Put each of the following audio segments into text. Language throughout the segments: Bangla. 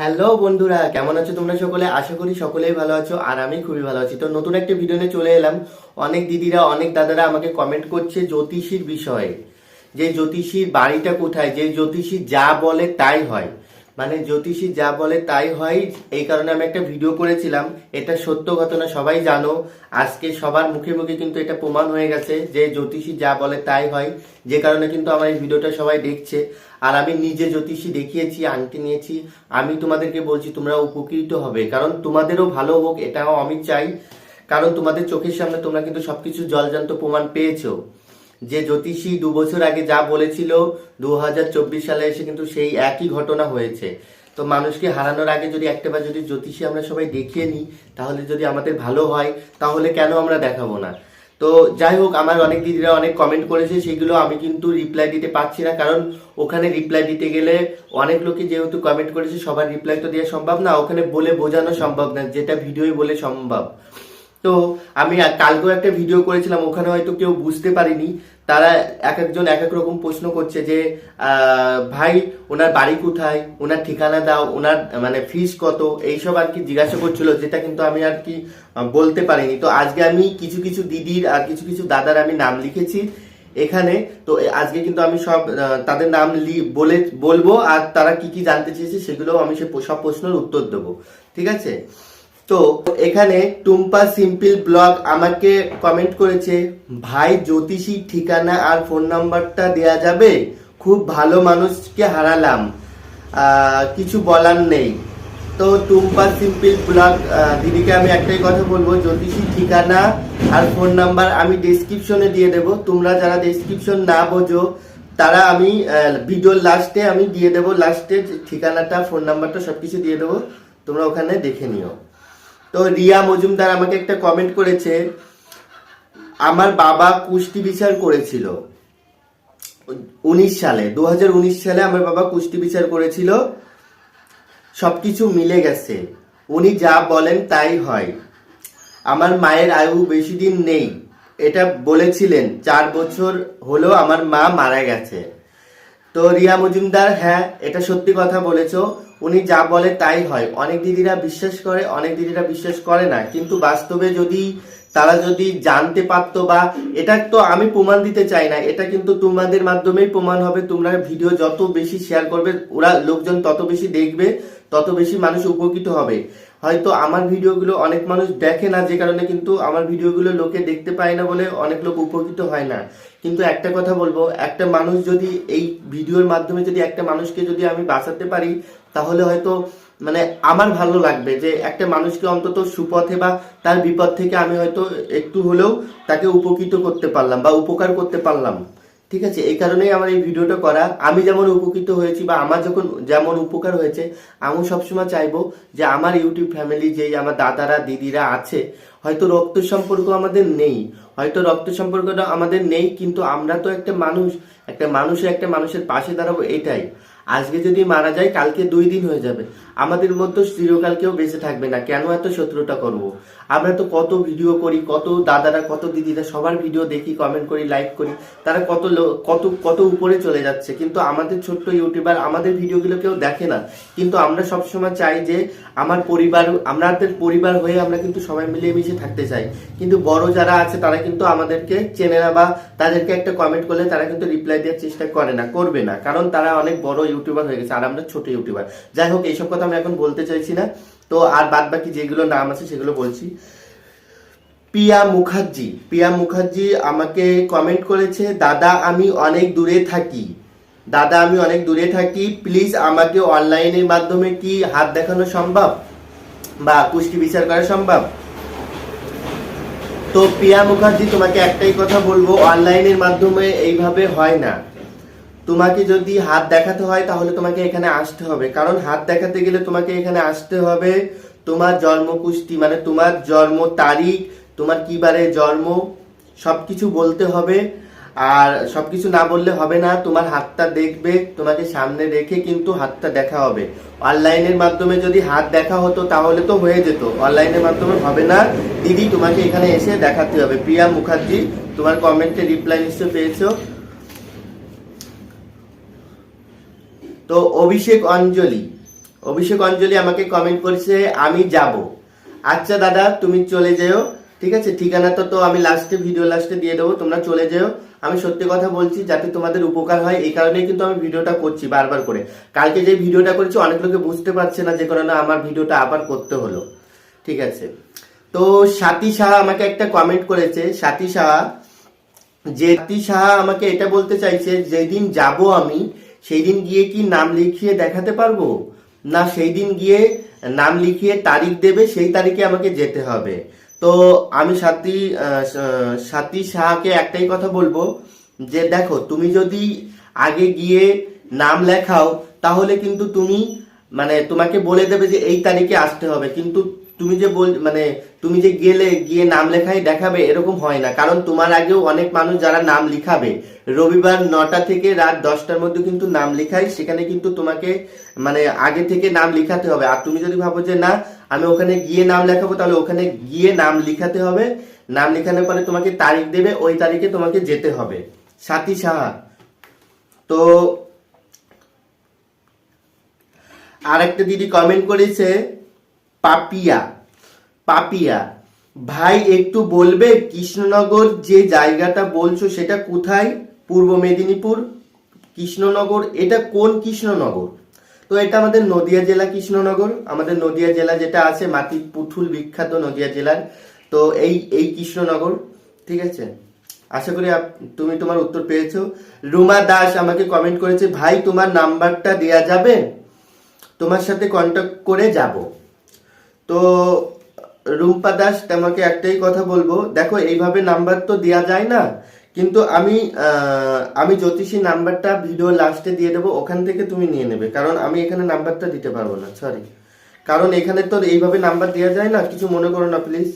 হ্যালো বন্ধুরা, কেমন আছো তোমরা সকলে? আশা করি সকলেই ভালো আছো আর আমি খুবই ভালো আছি। তো নতুন একটা ভিডিও নিয়ে চলে এলাম। অনেক দিদিরা অনেক দাদারা আমাকে কমেন্ট করছে জ্যোতিষীর বিষয়ে, যে জ্যোতিষীর বাড়িটা কোথায়, যে জ্যোতিষী যা বলে তাই হয়, মানে জ্যোতিষী যা বলে তাই হয়। এই কারণে আমি একটা ভিডিও করেছিলাম। এটা সত্য ঘটনা, সবাই জানো। আজকে সবার মুখে মুখে কিন্তু এটা প্রমাণ হয়ে গেছে যে জ্যোতিষী যা বলে তাই হয়, যে কারণে কিন্তু আমার এই ভিডিওটা সবাই দেখছে। আর আমি নিজে জ্যোতিষী দেখিয়েছি, আংটি নিয়েছি। আমি তোমাদেরকে বলছি তোমরা উপকৃত হবে, কারণ তোমাদেরও ভালো হোক এটাও আমি চাই। কারণ তোমাদের চোখের সামনে তোমরা কিন্তু সবকিছু জলজান্ত প্রমাণ পেয়েছো। যে জ্যোতিষী 2 বছর আগে যা বলেছিল 2024 সালে এসে কিন্তু সেই একই ঘটনা হয়েছে। তো মানুষকে হারানোর আগে যদি একটাবার যদি জ্যোতিষী আমরা সবাই দেখিয়ে নিই, তাহলে যদি আমাদের ভালো হয়, তাহলে কেন আমরা দেখাবো না? তো যাই হোক, আমার অনেক দিদিরা অনেক কমেন্ট করেছে, সেগুলো আমি কিন্তু রিপ্লাই দিতে পারছি না, কারণ ওখানে রিপ্লাই দিতে গেলে অনেক লোকে যেহেতু কমেন্ট করেছে সবার রিপ্লাই তো দেওয়া সম্ভব না, ওখানে বলে বোঝানো সম্ভব না যেটা ভিডিওই বলে সম্ভব। তো আমি কালকেও একটা ভিডিও করেছিলাম, ওখানে হয়তো কেউ বুঝতে পারিনি। তারা এক একজন এক এক রকম প্রশ্ন করছে যে ভাই ওনার বাড়ি কোথায়, ওনার ঠিকানা দাও, ওনার মানে ফিস কত, এইসব আর কি জিজ্ঞাসা করছিল, যেটা কিন্তু আমি আর কি বলতে পারিনি। তো আজকে আমি কিছু কিছু দিদির আর কিছু কিছু দাদার আমি নাম লিখেছি এখানে। তো আজকে কিন্তু আমি সব তাদের নাম বলবো, আর তারা কি কি জানতে চেয়েছে সেগুলো আমি সব প্রশ্নের উত্তর দেবো। ঠিক আছে? তো এখানে টুম্পা সিম্পল ব্লগ আমাকে কমেন্ট করেছে, ভাই জ্যোতিষী ঠিকানা আর ফোন নাম্বারটা দেয়া যাবে? খুব ভালো মানুষকে হারালাম, কিছু বলার নেই। তো টুম্পা সিম্পল ব্লগ দিদিকে আমি একটাই কথা বলবো, জ্যোতিষী ঠিকানা আর ফোন নাম্বার আমি ডেসক্রিপশনে দিয়ে দেবো। তোমরা যারা ডেসক্রিপশন না বোঝো তারা আমি ভিডিওর লাস্টে আমি দিয়ে দেবো, লাস্টে ঠিকানাটা ফোন নাম্বারটা সবকিছু দিয়ে দেবো, তোমরা ওখানে দেখে নিও। তো রিয়া মজুমদার আমাকে একটা কমেন্ট করেছে, আমার বাবা কুষ্টি বিচার করেছিল 19 সালে, 2019 সালে আমার বাবা কুষ্টি বিচার করেছিল, সবকিছু মিলে গেছে, উনি যা বলেন তাই হয়। আমার মায়ের আয়ু বেশি দিন নেই, এটা বলেছিলেন। 4 বছর হলো আমার মা মারা গেছে। তো রিয়া মজুমদার, হ্যাঁ এটা সত্যি কথা বলেছো, উনি যা বলে তাই হয়। অনেক দিদিরা বিশ্বাস করে, অনেক দিদিরা বিশ্বাস করে না, কিন্তু বাস্তবে যদি তারা যদি জানতে পারতো, বা এটা তো আমি প্রমাণ দিতে চাই না, এটা কিন্তু তোমাদের মাধ্যমেই প্রমাণ হবে। তোমরা ভিডিও যত বেশি শেয়ার করবে, ওরা লোকজন তত বেশি দেখবে, তত বেশি মানুষ উপকৃত হবে। হয়তো আমার ভিডিওগুলো অনেক মানুষ দেখে না, যে কারণে কিন্তু আমার ভিডিওগুলো লোকে দেখতে পায় না বলে অনেক লোক উপকৃত হয় না। কিন্তু একটা কথা বলবো, একটা মানুষ যদি এই ভিডিওর মাধ্যমে যদি একটা মানুষকে যদি আমি বাঁচাতে পারি, তাহলে হয়তো মানে আমার ভালো লাগবে যে একটা মানুষকে অন্তত সুপথে বা তার বিপদ থেকে আমি হয়তো একটু হলেও তাকে উপকৃত করতে পারলাম বা উপকার করতে পারলাম। ঠিক আছে? এই কারণেই আমার এই ভিডিওটা করা। আমি যেমন উপকৃত হয়েছি বা আমার যখন যেমন উপকার হয়েছে, আমি সবসময় চাইবো যে আমার ইউটিউব ফ্যামিলি যেই আমার দাদারা দিদিরা আছে, হয়তো রক্ত সম্পর্ক আমাদের নেই, হয়তো রক্ত সম্পর্কটা আমাদের নেই, কিন্তু আমরা তো একটা মানুষ, একটা মানুষের পাশে দাঁড়াবো, এটাই। আজকে যদি মারা যায় কালকে 2 দিন হয়ে যাবে, আমাদের মধ্যে চিরকাল কেউ বেঁচে থাকবে না, কেন এত শত্রুতা করব? আমরা তো কত ভিডিও করি, কত দাদারা কত দিদিরা সবার ভিডিও দেখি, কমেন্ট করি, লাইক করি, তারা কত কত কত উপরে চলে যাচ্ছে, কিন্তু আমাদের ছোট্ট ইউটিউবার আমাদের ভিডিওগুলো কেউ দেখে না। কিন্তু আমরা সবসময় চাই যে আমার পরিবার, আমাদের পরিবার হয়ে আমরা কিন্তু সবাই মিলিয়ে মিশে থাকতে চাই। কিন্তু বড় যারা আছে তারা কিন্তু আমাদেরকে চেনে না, বা তাদেরকে একটা কমেন্ট করলে তারা কিন্তু রিপ্লাই দেওয়ার চেষ্টা করে না, করবে না, কারণ তারা অনেক বড় ইউটিউবার হয়ে গেছে আর আমরা ছোট ইউটিউবার। যাই হোক, এইসব কথা আমি এখন বলতে চাইছি না। তো আর বাদ বাকি যেগুলো নাম আছে সেগুলো বলছি। প্রিয়া মুখার্জি আমাকে কমেন্ট করেছে, দাদা আমি অনেক দূরে থাকি, প্লিজ আমাকে অনলাইনের মাধ্যমে কি হাত দেখানো সম্ভব বা কুষ্টি বিচার করা সম্ভব? তো প্রিয়া মুখার্জি, তোমাকে একটাই কথা বলবো, অনলাইনের মাধ্যমে এইভাবে হয় না। তোমাকে যদি হাত দেখাতে হয় তাহলে তোমাকে এখানে আসতে হবে, কারণ হাত দেখাতে গেলে তোমাকে এখানে আসতে হবে, তোমার জন্ম কুষ্টি মানে তোমার জন্ম তারিখ, তোমার কি বারে জন্ম, সবকিছু বলতে হবে। আর সবকিছু না বললে হবে না, তোমার হাতটা দেখবে, তোমাকে সামনে রেখে কিন্তু হাতটা দেখা হবে। অনলাইনের মাধ্যমে যদি হাত দেখা হতো তাহলে তো হয়ে যেত, অনলাইনের মাধ্যমে হবে না দিদি, তোমাকে এখানে এসে দেখাতে হবে। প্রিয়া মুখার্জি, তোমার কমেন্টে রিপ্লাই নিশ্চয় পেয়েছো। তো অভিষেক অঞ্জলি, অভিষেক অঞ্জলি আমাকে কমেন্ট করেছে আমি যাব। আচ্ছা দাদা তুমি চলে যেও, ঠিক আছে, ঠিকানাটা তো আমি ভিডিও লাস্টে দিয়ে দেবো, তোমরা চলে যেও। আমি সত্যি কথা বলছি যাতে তোমাদের উপকার হয়, এই কারণেই কিন্তু আমি ভিডিওটা করছি বারবার করে। কালকে যে ভিডিওটা করেছি অনেক লোকে বুঝতে পারছে না, যে কারণে আমার ভিডিওটা আবার করতে হলো, ঠিক আছে। তো সাথী সাহা আমাকে একটা কমেন্ট করেছে, সাথী সাহা আমাকে এটা বলতে চাইছে, যেদিন যাব আমি সেই দিন গিয়ে কি নাম লিখিয়ে দেখাতে পারবো, না সেই দিন গিয়ে নাম লিখিয়ে তারিখ দেবে, সেই তারিখে আমাকে যেতে হবে। তো আমি সাথী সাহাকে একটাই কথা বলবো, যে দেখো তুমি যদি আগে গিয়ে নাম লেখাও তাহলে কিন্তু তুমি মানে তোমাকে বলে দেবে যে এই তারিখে আসতে হবে, কিন্তু তুমি যে গিয়ে নাম লেখাই দেখাবে এরকম হয় না। কারণ তোমার আগেও অনেক মানুষ যারা নাম লিখাবে রবিবার 9টা থেকে রাত 10টার মধ্যে কিন্তু নাম লিখাই, সেখানে কিন্তু তোমাকে মানে আগে থেকে নাম লিখাতে হবে। আর তুমি যদি ভাবো যে না আমি ওখানে গিয়ে নাম লেখাবো, তাহলে ওখানে গিয়ে নাম লিখাতে হবে, নাম লেখানোর পরে তোমাকে তারিখ দেবে, ওই তারিখে তোমাকে যেতে হবে। সাথী সাহা। তো আর একটা দিদি কমেন্ট করেছে পাপিয়া, ভাই একটু বলবে কৃষ্ণনগর যে জায়গাটা বলছো সেটা কোথায়? পূর্ব মেদিনীপুর কৃষ্ণনগর, এটা কোন কৃষ্ণনগর? তো এটা আমাদের নদিয়া জেলা কৃষ্ণনগর, আমাদের নদিয়া জেলা যেটা আছে মাটির পুতুল বিখ্যাত নদিয়া জেলার, তো এই কৃষ্ণনগর, ঠিক আছে। আশা করি তুমি তোমার উত্তর পেয়েছো। রুমা দাস আমাকে কমেন্ট করেছে, ভাই তোমার নাম্বারটা দেয়া যাবে, তোমার সাথে কন্ট্যাক্ট করে যাব। তো রুম্পা দাস তোমাকে একটাই কথা বলবো, দেখো এইভাবে নাম্বার তো দেওয়া যায় না, কিন্তু আমি জ্যোতিষী নাম্বারটা ভিডিও লাস্টে দিয়ে দেবো, ওখান থেকে তুমি নিয়ে নেবে, কারণ আমি এখানে নাম্বারটা দিতে পারবো না, সরি, কারণ এখানে তো এইভাবে নাম্বার দেওয়া যায় না, কিছু মনে করো না প্লিজ।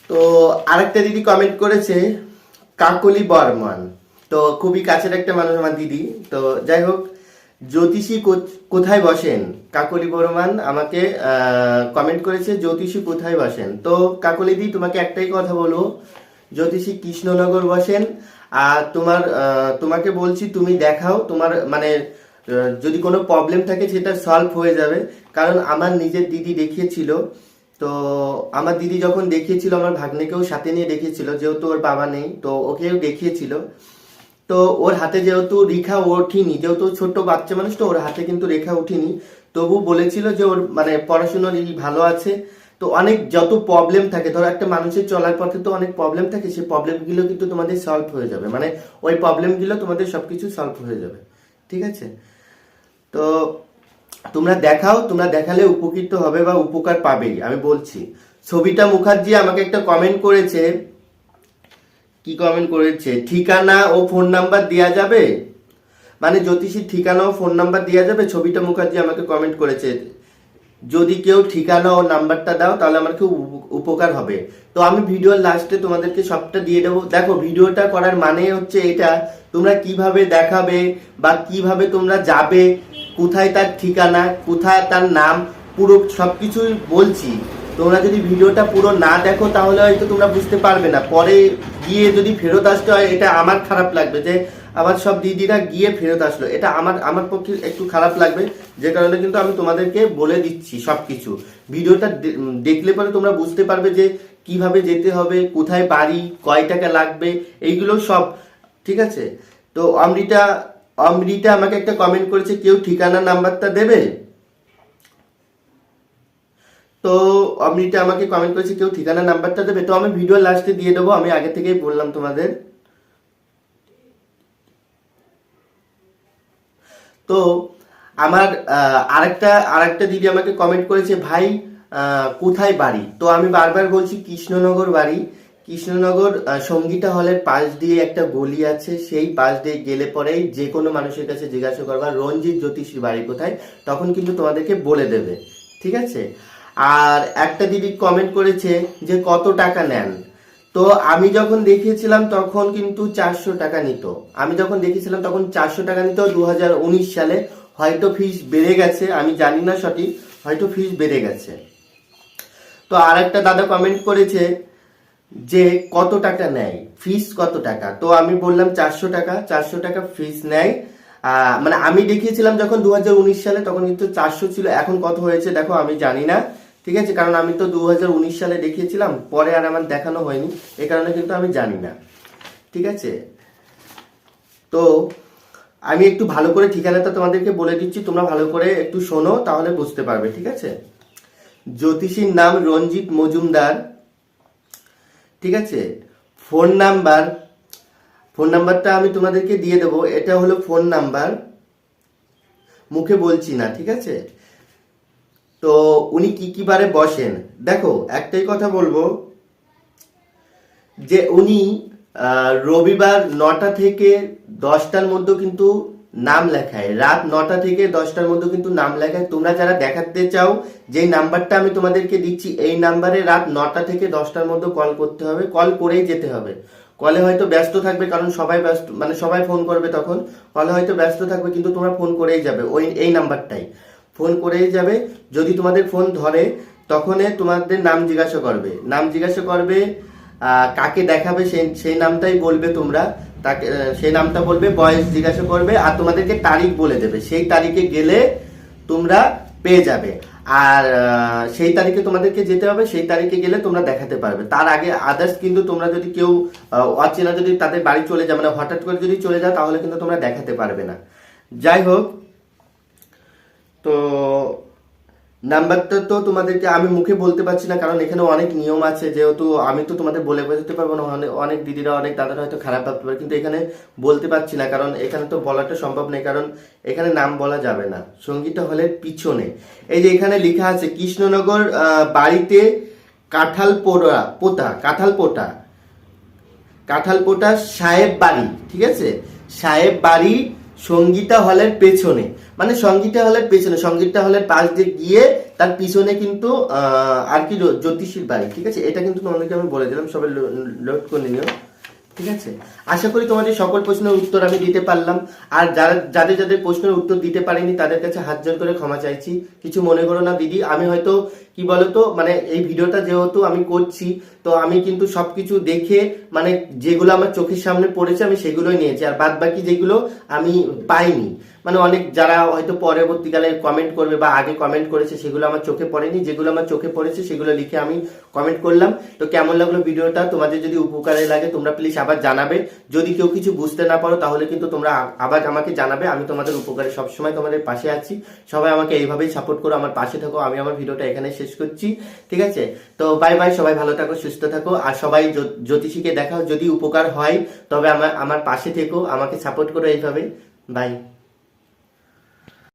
তো আরেকটা দিদি কমেন্ট করেছে কাকলি বর্মন, তো খুবই কাছের একটা মানুষ আমার দিদি। তো যাই হোক, জ্যোতিষী কোথায় বসেন? কাকলি বর্মন আমাকে কমেন্ট করেছে জ্যোতিষী কোথায় বসেন। তো কাকলি দি তোমাকে একটাই কথা বলবো, জ্যোতিষী কৃষ্ণনগর বসেন। আর তোমাকে বলছি তুমি দেখাও, তোমার মানে যদি কোনো প্রবলেম থাকে সেটা সলভ হয়ে যাবে। কারণ আমার নিজের দিদি দেখিয়েছিল, তো আমার দিদি যখন দেখিয়েছিল আমার ভাগ্নেকেও সাথে নিয়ে দেখিয়েছিল, যেহেতু ওর বাবা নেই তো ওকেও দেখিয়েছিল। তো ওর হাতে যেহেতু রেখা ওঠেনি, যেহেতু ছোট বাচ্চা মানুষ, তো ওর হাতে কিন্তু রেখা উঠেনি, তবু বলেছিল যে ওর মানে পড়াশোনার ভালো আছে। তো অনেক যত প্রবলেম থাকে, ধরো একটা মানুষের চলার পথে তো অনেক প্রবলেম থাকে, সেই প্রবলেমগুলো কিন্তু তোমাদের সলভ হয়ে যাবে, মানে ওই প্রবলেমগুলো তোমাদের সবকিছু সলভ হয়ে যাবে, ঠিক আছে। তো তোমরা দেখাও, তোমরা দেখালে উপকৃত হবে বা উপকার পাবেই, আমি বলছি। সবিতা মুখার্জি আমাকে একটা কমেন্ট করেছে, কি কমেন্ট করেছে, ঠিকানা ও ফোন নাম্বার দেওয়া যাবে, মানে জ্যোতিষীর ঠিকানা ও ফোন নাম্বার দেওয়া যাবে। সবিতা মুখার্জি আমাকে কমেন্ট করেছে, যদি কেউ ঠিকানা ও নাম্বারটা দাও তাহলে আমার খুব উপকার হবে। তো আমি ভিডিওর লাস্টে তোমাদেরকে সবটা দিয়ে দেবো। দেখো ভিডিওটা করার মানে হচ্ছে এটা, তোমরা কিভাবে দেখাবে বা কিভাবে তোমরা যাবে, কোথায় তার ঠিকানা, কোথায় তার নাম, পুরো সবকিছুই বলছি। তোমরা যদি ভিডিওটা পুরো না দেখো তাহলে হয়তো তোমরা বুঝতে পারবে না, পরে গিয়ে যদি ফেরত আসতে হয় এটা আমার খারাপ লাগবে, যে আবার সব দিদিরা গিয়ে ফেরত আসলো, এটা আমার পক্ষে একটু খারাপ লাগবে, যে কারণে কিন্তু আমি তোমাদেরকে বলে দিচ্ছি সবকিছু। ভিডিওটা দেখলে পরে তোমরা বুঝতে পারবে যে কিভাবে যেতে হবে, কোথায় বাড়ি, কয় টাকা লাগবে, এইগুলো সব, ঠিক আছে। তো অমৃতা আমাকে একটা কমেন্ট করেছে, কেউ ঠিকানা নাম্বারটা দেবে। তো অমৃতা আমাকে কমেন্ট করেছে কেউ ঠিকানা নাম্বারটা দেবে, তো আমি ভিডিও লাস্টে দিয়ে দেবো, আমি আগে থেকেই বললাম তোমাদের। তো আমার আরেকটা দিদি আমাকে কমেন্ট করেছে, ভাই কোথায় বাড়ি? তো আমি বারবার বলছি কৃষ্ণনগর বাড়ি। কৃষ্ণনগর সঙ্গীতা হলের পাশ দিয়ে একটা গলি আছে, সেই পাশ দিয়ে গেলে পরেই যে কোনো মানুষের কাছে জিজ্ঞাসা করবা রঞ্জিত জ্যোতিষীর বাড়ি কোথায়, তখন কিন্তু তোমাদেরকে বলে দেবে, ঠিক আছে। আর একটা দিদি কমেন্ট করেছে যে কত টাকা নেন। তো আমি যখন দেখিয়েছিলাম তখন কিন্তু 400 টাকা নিত, আমি যখন দেখেছিলাম তখন 400 টাকা নিত 2019 সালে, হয়তো ফিস বেড়ে গেছে, আমি জানি না সঠিক, হয়তো ফিস বেড়ে গেছে। তো আর একটা দাদা কমেন্ট করেছে যে কত টাকা নেয়, ফিস কত টাকা, তো আমি বললাম 400 টাকা, 400 টাকা ফিস নেয়। মানে আমি দেখিয়েছিলাম যখন 2019 সালে, তখন কিন্তু 400 ছিল, এখন কত হয়েছে দেখো আমি জানি না। ঠিক আছে, কারণ আমি তো 2019 সালে দেখিয়েছিলাম, পরে আর আমার দেখানো হয়নি, এই কারণে কিন্তু আমি জানি না। ঠিক আছে, তো আমি একটু ভালো করে ঠিকানাটা তোমাদেরকে বলে দিচ্ছি, তোমরা ভালো করে একটু শোনো, তাহলে বুঝতে পারবে। ঠিক আছে, জ্যোতিষীর নাম রঞ্জিত মজুমদার। ঠিক আছে, ফোন নাম্বারটা আমি তোমাদেরকে দিয়ে দেবো, এটা হলো ফোন নাম্বার, মুখে বলছি না। ঠিক আছে, তো উনি কি কি বারে বসেন, দেখো একটাই কথা বলবো যে উনি রবিবার 9টা থেকে 10টার মধ্যে কিন্তু নাম লেখায়, রাত 9টা থেকে 10টার মধ্যে কিন্তু নাম লেখায়। তোমরা যারা দেখাতে চাও, যেই নাম্বারটা আমি তোমাদেরকে দিচ্ছি, এই নাম্বারে রাত 9টা থেকে 10টার মধ্যে কল করতে হবে, কল করেই যেতে হবে। কলে হয়তো ব্যস্ত থাকবে, কারণ সবাই ব্যস্ত, মানে সবাই ফোন করবে, তখন কলে হয়তো ব্যস্ত থাকবে, কিন্তু তোমরা ফোন করেই যাবে, এই নাম্বারটাই ফোন করেই যাবে। যদি তোমাদের ফোন ধরে, তখন তোমাদের নাম জিজ্ঞাসা করবে, কাকে দেখাবে সেই নামটাই বলবে তোমরা, তাকে সেই নামটা বলবে, বয়স জিজ্ঞাসা করবে, আর তোমাদেরকে তারিখ বলে দেবে, সেই তারিখে গেলে তোমরা পেয়ে যাবে। আর সেই তারিখে তোমাদেরকে যেতে হবে, সেই তারিখে গেলে তোমরা দেখাতে পারবে। তার আগে আদার্স কিন্তু তোমরা যদি কেউ অচেনা যদি তাদের বাড়ি চলে যায়, মানে হঠাৎ করে যদি চলে যাও, তাহলে কিন্তু তোমরা দেখাতে পারবে না। যাই হোক, তো নাম্বারটা তো তোমাদেরকে আমি মুখে বলতে পারছি না, কারণ এখানে অনেক নিয়ম আছে, যেহেতু আমি তো তোমাদের বলে বোঝাতে পারবো না। অনেক দিদিরা, অনেক দাদারা হয়তো খারাপ ভাবতে পারে, কিন্তু এখানে বলতে পারছি না, কারণ এখানে তো বলাটা সম্ভব নেই, কারণ এখানে নাম বলা যাবে না। সঙ্গীত হলের পিছনে এই যে এখানে লেখা আছে কৃষ্ণনগর বাড়িতে কাঁঠালপোটা সাহেব বাড়ি। ঠিক আছে, সাহেব বাড়ি সঙ্গীতা হলের পেছনে, মানে সঙ্গীতা হলের পাশ দিয়ে গিয়ে তার পিছনে কিন্তু আর কি জ্যোতিষীর বাড়ি। ঠিক আছে, এটা কিন্তু তোমাদেরকে আমি বলে দিলাম, সবাই নোট করে নিও। ঠিক আছে, আশা করি তোমাদের সকল প্রশ্নের উত্তর আমি দিতে পারলাম। আর যাদের প্রশ্নের উত্তর দিতে পারিনি, তাদের কাছে হাত জোর করে ক্ষমা চাইছি, কিছু মনে করো না দিদি। আমি হয়তো কি বলতো, মানে এই ভিডিওটা যেহেতু আমি করছি, তো আমি কিন্তু সবকিছু দেখে, মানে যেগুলো আমার চোখের সামনে পড়েছে আমি সেগুলোই নিয়েছি, আর বাদ বাকি যেগুলো আমি পাইনি, মানে অনেক যারা হয়তো পরবর্তীকালে কমেন্ট করবে বা আগে কমেন্ট করেছে, সেগুলো আমার চোখে পড়েনি, যেগুলো আমার চোখে পড়েছে সেগুলো লিখে আমি কমেন্ট করলাম। তো কেমন লাগলো ভিডিওটা, তোমাদের যদি উপকারে লাগে তোমরা প্লিজ আবার জানাবে। যদি কেউ কিছু বুঝতে না পারো, তাহলে কিন্তু তোমরা আবার আমাকে জানাবে, আমি তোমাদের উপকারে সবসময় তোমাদের পাশে আছি। সবাই আমাকে এইভাবেই সাপোর্ট করো, আমার পাশে থাকো। আমি আমার ভিডিওটা এখানে শেষ করছি। ঠিক আছে, তো বাই বাই, সবাই ভালো থাকো, সুস্থ থাকো, আর সবাই জ্যোতিষীকে দেখাও, যদি উপকার হয় তবে আমার পাশে থেকো, আমাকে সাপোর্ট করো এইভাবে। বাই।